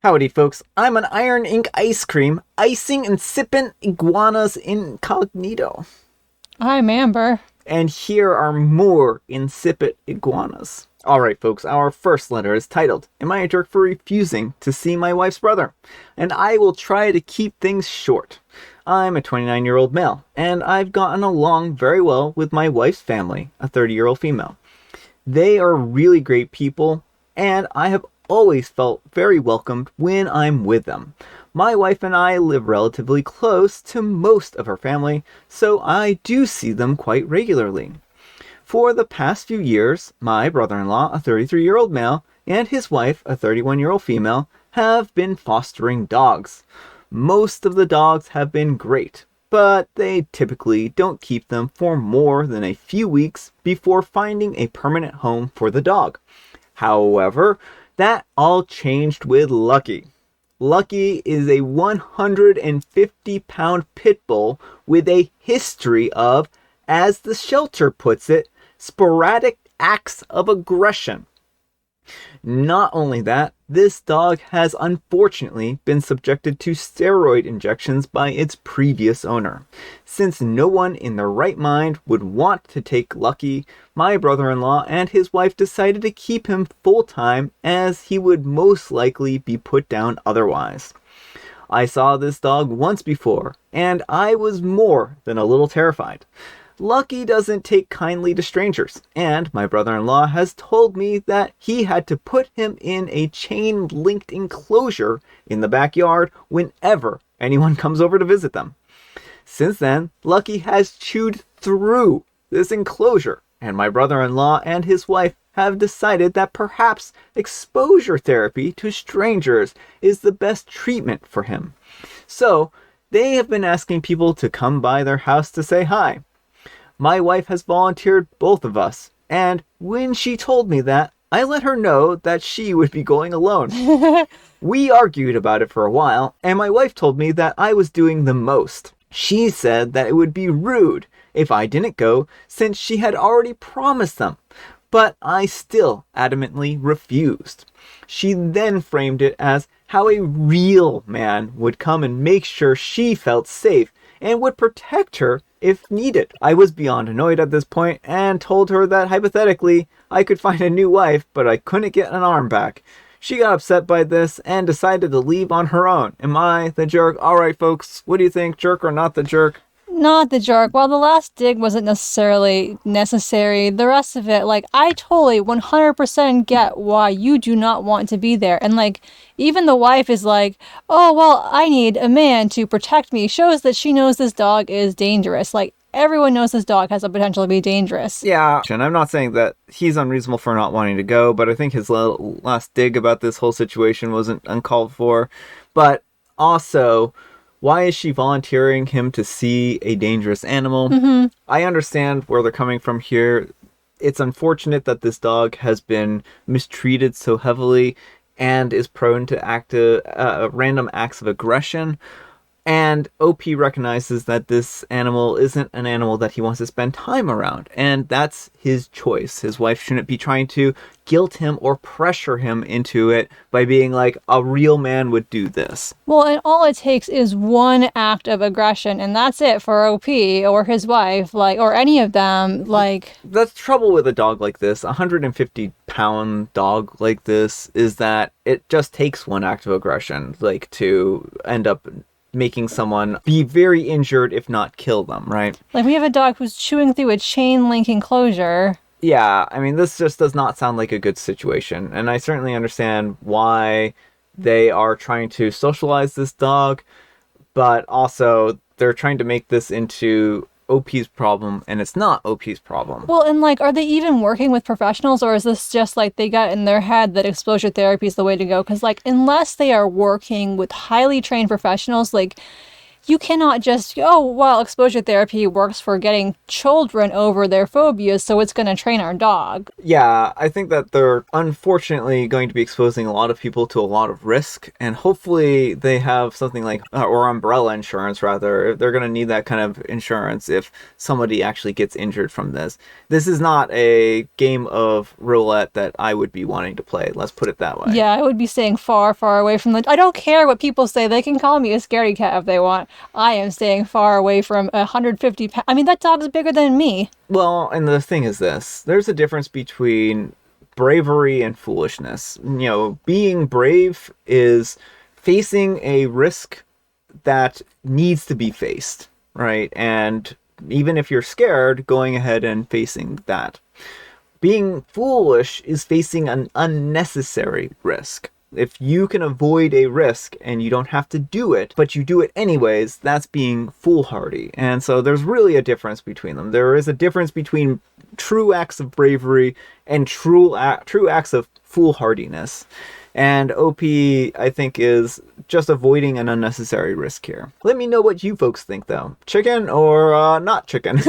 Howdy, folks. I'm an Iron Ink ice cream, icing incipient iguanas incognito. I'm Amber. And here are more insipid iguanas. Alright, folks, our first letter is titled, Am I a Jerk for Refusing to See My Wife's Brother? And I will try to keep things short. I'm a 29-year-old male, and I've gotten along very well with my wife's family, a 30-year-old female. They are really great people, and I have always felt very welcomed when I'm with them. My wife and I live relatively close to most of her family, so I do see them quite regularly. For the past few years, my brother-in-law, a 33-year-old male, and his wife, a 31-year-old female, have been fostering dogs. Most of the dogs have been great, but they typically don't keep them for more than a few weeks before finding a permanent home for the dog. However, that all changed with Lucky. Lucky is a 150-pound pit bull with a history of, as the shelter puts it, sporadic acts of aggression. Not only that, this dog has unfortunately been subjected to steroid injections by its previous owner. Since no one in their right mind would want to take Lucky, my brother-in-law and his wife decided to keep him full-time as he would most likely be put down otherwise. I saw this dog once before, and I was more than a little terrified. Lucky doesn't take kindly to strangers, and my brother-in-law has told me that he had to put him in a chain-linked enclosure in the backyard whenever anyone comes over to visit them. Since then, Lucky has chewed through this enclosure, and my brother-in-law and his wife have decided that perhaps exposure therapy to strangers is the best treatment for him. So, they have been asking people to come by their house to say hi. My wife has volunteered both of us, and when she told me that, I let her know that she would be going alone. We argued about it for a while, and my wife told me that I was doing the most. She said that it would be rude if I didn't go, since she had already promised them, but I still adamantly refused. She then framed it as how a real man would come and make sure she felt safe and would protect her if needed. I was beyond annoyed at this point and told her that hypothetically I could find a new wife, but I couldn't get an arm back. She got upset by this and decided to leave on her own. Am I the jerk? Alright folks, what do you think? Jerk or not the jerk? Not the jerk. While the last dig wasn't necessarily necessary, the rest of it, I totally 100% get why you do not want to be there. And, even the wife is like, oh, well, I need a man to protect me. Shows that she knows this dog is dangerous. Everyone knows this dog has the potential to be dangerous. Yeah, and I'm not saying that he's unreasonable for not wanting to go, but I think his last dig about this whole situation wasn't uncalled for. But also, why is she volunteering him to see a dangerous animal? Mm-hmm. I understand where they're coming from here. It's unfortunate that this dog has been mistreated so heavily and is prone to random acts of aggression. And OP recognizes that this animal isn't an animal that he wants to spend time around. And that's his choice. His wife shouldn't be trying to guilt him or pressure him into it by being like, a real man would do this. Well, and all it takes is one act of aggression, and that's it for OP or his wife, or any of them. That's trouble with a dog like this, a 150-pound dog like this, is that it just takes one act of aggression, to end up making someone be very injured, if not kill them, right? We have a dog who's chewing through a chain link enclosure. Yeah, I mean, this just does not sound like a good situation. And I certainly understand why they are trying to socialize this dog, but also they're trying to make this into OP's problem, and it's not OP's problem. Well, and are they even working with professionals, or is this just they got in their head that exposure therapy is the way to go? Because unless they are working with highly trained professionals, you cannot just, oh, well, exposure therapy works for getting children over their phobias, so it's going to train our dog. Yeah, I think that they're unfortunately going to be exposing a lot of people to a lot of risk, and hopefully they have something like, or umbrella insurance rather, if they're going to need that kind of insurance if somebody actually gets injured from this. This is not a game of roulette that I would be wanting to play, let's put it that way. Yeah, I would be staying far, far away from the... I don't care what people say. They can call me a scaredy cat if they want. I am staying far away from 150 pounds. I mean, that dog's bigger than me. Well, and the thing is this, there's a difference between bravery and foolishness. You know, being brave is facing a risk that needs to be faced, right? And even if you're scared, going ahead and facing that. Being foolish is facing an unnecessary risk. If you can avoid a risk and you don't have to do it, but you do it anyways, that's being foolhardy. And so there's really a difference between them. There is a difference between true acts of bravery and true acts of foolhardiness. And OP, I think, is just avoiding an unnecessary risk here. Let me know what you folks think, though. Chicken or not chicken?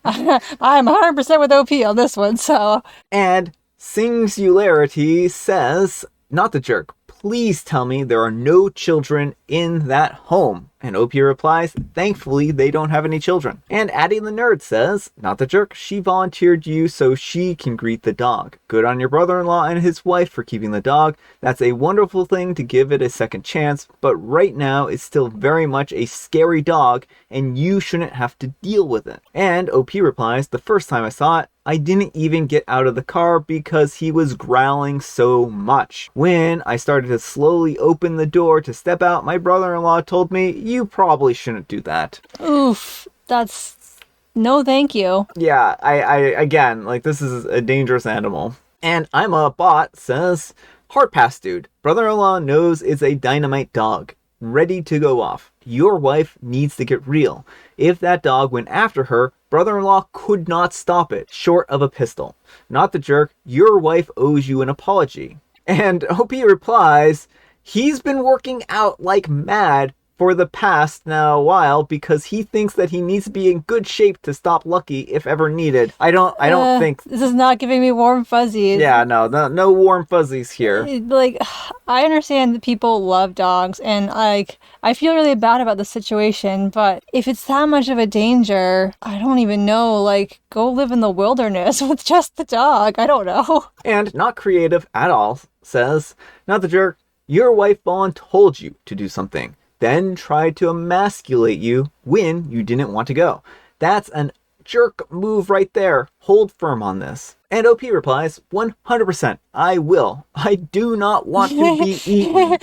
I'm 100% with OP on this one, so... And Singularity says, not the jerk, please tell me there are no children in that home. And OP replies, thankfully they don't have any children. And Addie the Nerd says, not the jerk, she volunteered you so she can greet the dog. Good on your brother-in-law and his wife for keeping the dog. That's a wonderful thing to give it a second chance, but right now it's still very much a scary dog and you shouldn't have to deal with it. And OP replies, the first time I saw it, I didn't even get out of the car because he was growling so much. When I started to slowly open the door to step out, my brother-in-law told me, you probably shouldn't do that. Oof, that's... no thank you. Yeah, I again, like, this is a dangerous animal. And I'm a bot says, hard pass dude. Brother-in-law knows it's a dynamite dog. Ready to go off. Your wife needs to get real. If that dog went after her, brother-in-law could not stop it, short of a pistol. Not the jerk, your wife owes you an apology. And OP replies, he's been working out like mad for the past now while because he thinks that he needs to be in good shape to stop Lucky if ever needed. I don't think this is not giving me warm fuzzies. Yeah, no warm fuzzies here. Like, I understand that people love dogs and like I feel really bad about the situation, but if it's that much of a danger, I don't even know, like, go live in the wilderness with just the dog. I don't know. And not creative at all says, not the jerk, your wife told you to do something. Then tried to emasculate you when you didn't want to go. That's an jerk move right there. Hold firm on this. And OP replies, 100%, I will. I do not want to be eaten.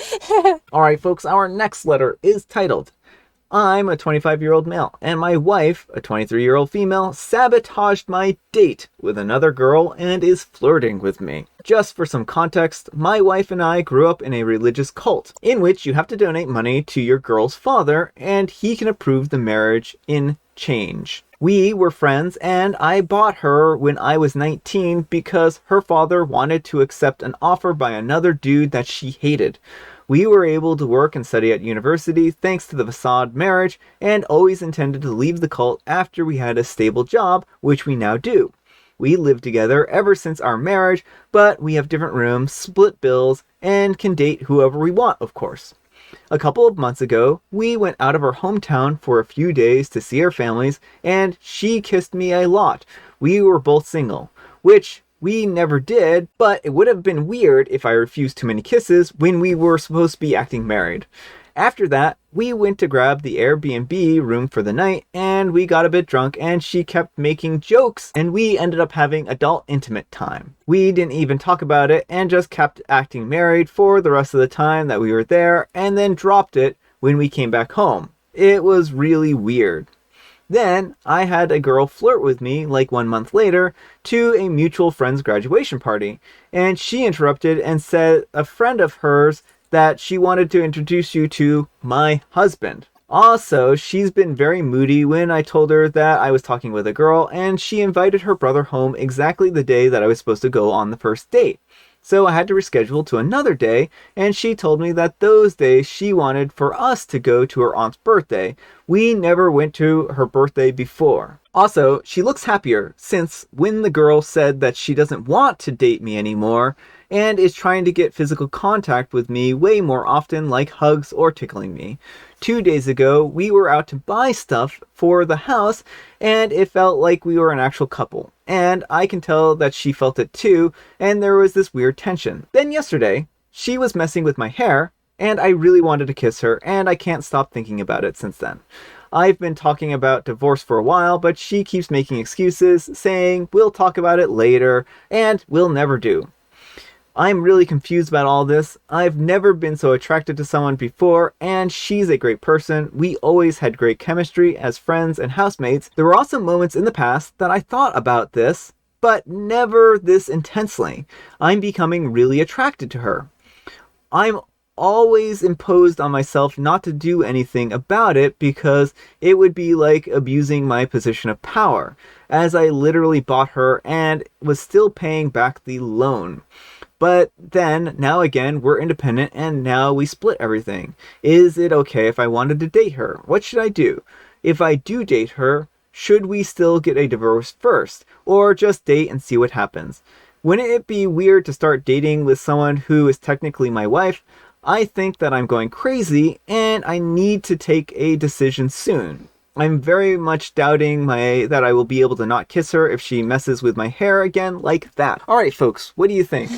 Alright folks, our next letter is titled, I'm a 25-year-old male, and my wife, a 23-year-old female, sabotaged my date with another girl and is flirting with me. Just for some context, my wife and I grew up in a religious cult, in which you have to donate money to your girl's father, and he can approve the marriage in change. We were friends, and I bought her when I was 19 because her father wanted to accept an offer by another dude that she hated. We were able to work and study at university thanks to the facade marriage and always intended to leave the cult after we had a stable job, which we now do. We lived together ever since our marriage, but we have different rooms, split bills, and can date whoever we want, of course. A couple of months ago, we went out of our hometown for a few days to see our families, and she kissed me a lot. We were both single, which we never did, but it would have been weird if I refused too many kisses when we were supposed to be acting married. After that, we went to grab the Airbnb room for the night, and we got a bit drunk, and she kept making jokes, and we ended up having adult intimate time. We didn't even talk about it, and just kept acting married for the rest of the time that we were there, and then dropped it when we came back home. It was really weird. Then, I had a girl flirt with me, like 1 month later, to a mutual friend's graduation party, and she interrupted and said a friend of hers that she wanted to introduce you to my husband. Also, she's been very moody when I told her that I was talking with a girl, and she invited her brother home exactly the day that I was supposed to go on the first date. So I had to reschedule to another day, and she told me that those days she wanted for us to go to her aunt's birthday. We never went to her birthday before. Also, she looks happier since when the girl said that she doesn't want to date me anymore and is trying to get physical contact with me way more often, like hugs or tickling me. 2 days ago, we were out to buy stuff for the house, and it felt like we were an actual couple. And I can tell that she felt it too, and there was this weird tension. Then yesterday, she was messing with my hair, and I really wanted to kiss her, and I can't stop thinking about it since then. I've been talking about divorce for a while, but she keeps making excuses, saying we'll talk about it later, and we'll never do. I'm really confused about all this. I've never been so attracted to someone before, and she's a great person. We always had great chemistry as friends and housemates. There were also moments in the past that I thought about this, but never this intensely. I'm becoming really attracted to her. I'm always imposed on myself not to do anything about it because it would be like abusing my position of power, as I literally bought her and was still paying back the loan. But then, now again, we're independent and now we split everything. Is it okay if I wanted to date her? What should I do? If I do date her, should we still get a divorce first? Or just date and see what happens? Wouldn't it be weird to start dating with someone who is technically my wife? I think that I'm going crazy and I need to take a decision soon. I'm very much doubting that I will be able to not kiss her if she messes with my hair again like that. Alright folks, what do you think?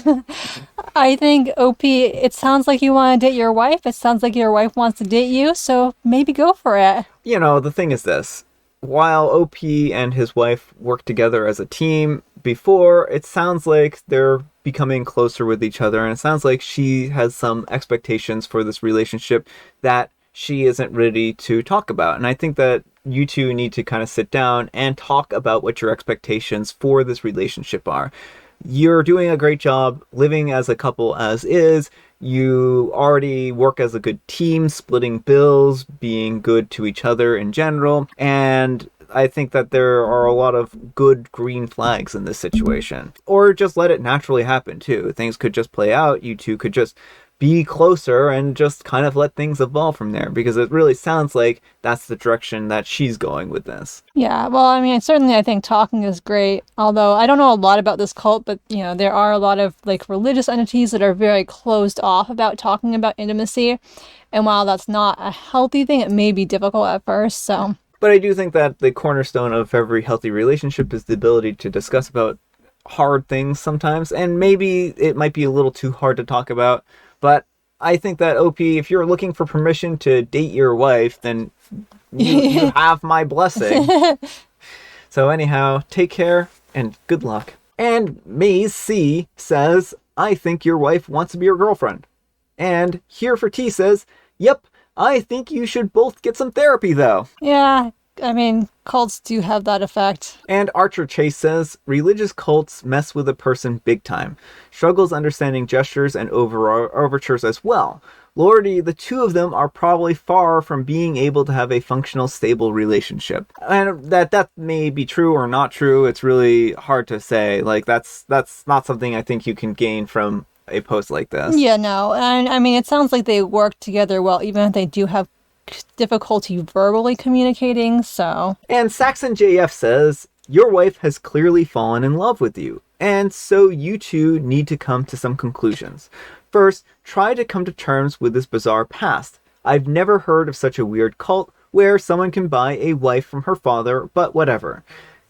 I think, OP, it sounds like you want to date your wife. It sounds like your wife wants to date you, so maybe go for it. You know, the thing is this. While OP and his wife worked together as a team before, it sounds like they're becoming closer with each other, and it sounds like she has some expectations for this relationship that she isn't ready to talk about. And I think that you two need to kind of sit down and talk about what your expectations for this relationship are. You're doing a great job living as a couple as is. You already work as a good team, splitting bills, being good to each other in general. And I think that there are a lot of good green flags in this situation. Or just let it naturally happen too. Things could just play out. You two could just be closer and just kind of let things evolve from there, because it really sounds like that's the direction that she's going with this. Yeah, well, I mean, certainly I think talking is great. Although I don't know a lot about this cult, but you know, there are a lot of like religious entities that are very closed off about talking about intimacy. And while that's not a healthy thing, it may be difficult at first, so. But I do think that the cornerstone of every healthy relationship is the ability to discuss about hard things sometimes, and maybe it might be a little too hard to talk about. But I think that, OP, if you're looking for permission to date your wife, then you have my blessing. So anyhow, take care and good luck. And Maze C says, I think your wife wants to be your girlfriend. And Here for T says, yep, I think you should both get some therapy though. Yeah, I mean, cults do have that effect. And Archer Chase says, religious cults mess with a person big time. Struggles understanding gestures and overtures as well. Lordy, the two of them are probably far from being able to have a functional, stable relationship. And that may be true or not true. It's really hard to say. Like, that's not something I think you can gain from a post like this. Yeah, no. And I mean, it sounds like they work together well, even if they do have difficulty verbally communicating, so. And Saxon JF says, your wife has clearly fallen in love with you, and so you two need to come to some conclusions. First, try to come to terms with this bizarre past. I've never heard of such a weird cult where someone can buy a wife from her father, but whatever.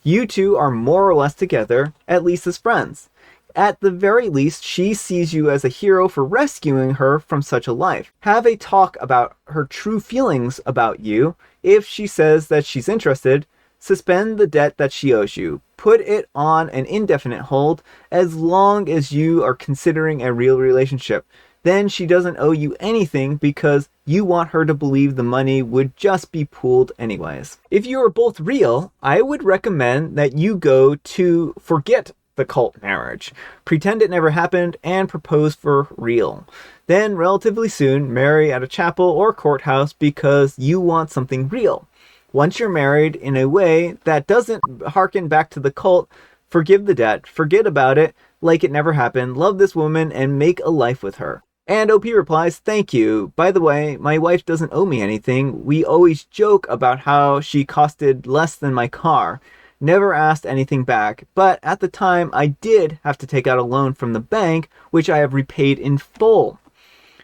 You two are more or less together, at least as friends. At the very least, she sees you as a hero for rescuing her from such a life. Have a talk about her true feelings about you. If she says that she's interested, suspend the debt that she owes you. Put it on an indefinite hold as long as you are considering a real relationship. Then she doesn't owe you anything because you want her to believe the money would just be pooled anyways. If you are both real, I would recommend that you go to forget the cult marriage. Pretend it never happened and propose for real. Then, relatively soon, marry at a chapel or courthouse because you want something real. Once you're married in a way that doesn't harken back to the cult, forgive the debt, forget about it, like it never happened, love this woman, and make a life with her. And OP replies, thank you. By the way, my wife doesn't owe me anything. We always joke about how she costed less than my car. Never asked anything back, but at the time I did have to take out a loan from the bank, which I have repaid in full.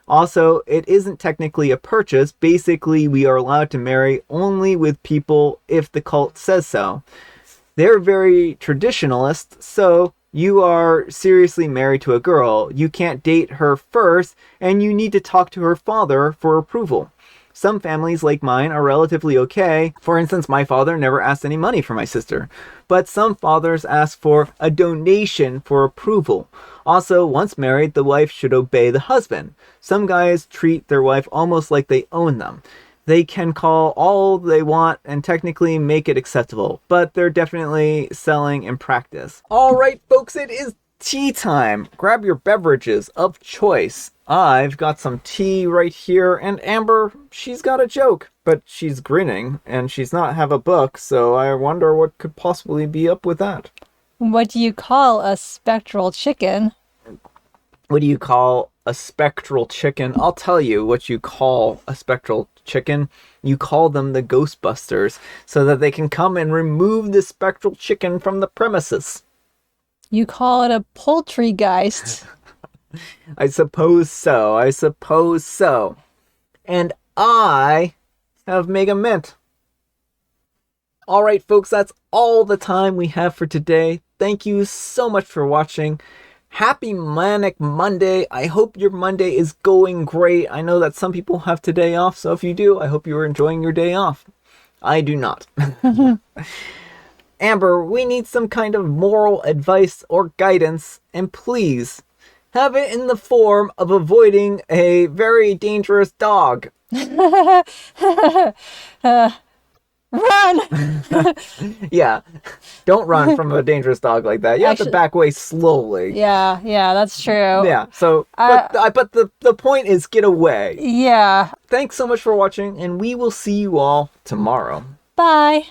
Also, it isn't technically a purchase. Basically, we are allowed to marry only with people if the cult says so. They're very traditionalist, so you are seriously married to a girl. You can't date her first, and you need to talk to her father for approval. Some families, like mine, are relatively okay. For instance, my father never asked any money for my sister. But some fathers ask for a donation for approval. Also, once married, the wife should obey the husband. Some guys treat their wife almost like they own them. They can call all they want and technically make it acceptable, but they're definitely selling in practice. Alright folks, it is tea time. Grab your beverages of choice. I've got some tea right here, and Amber, she's got a joke, but she's grinning, and she's not have a book, so I wonder what could possibly be up with that. What do you call a spectral chicken? What do you call a spectral chicken? I'll tell you what you call a spectral chicken. You call them the Ghostbusters, so that they can come and remove the spectral chicken from the premises. You call it a poultrygeist. I suppose so. I suppose so. And I have Mega Mint. Alright folks, that's all the time we have for today. Thank you so much for watching. Happy Manic Monday. I hope your Monday is going great. I know that some people have today off, so if you do, I hope you are enjoying your day off. I do not. Amber, we need some kind of moral advice or guidance, and please have it in the form of avoiding a very dangerous dog. Run! Yeah, don't run from a dangerous dog like that. You have to back away slowly. Yeah, that's true. Yeah, so, but the point is get away. Yeah. Thanks so much for watching, and we will see you all tomorrow. Bye.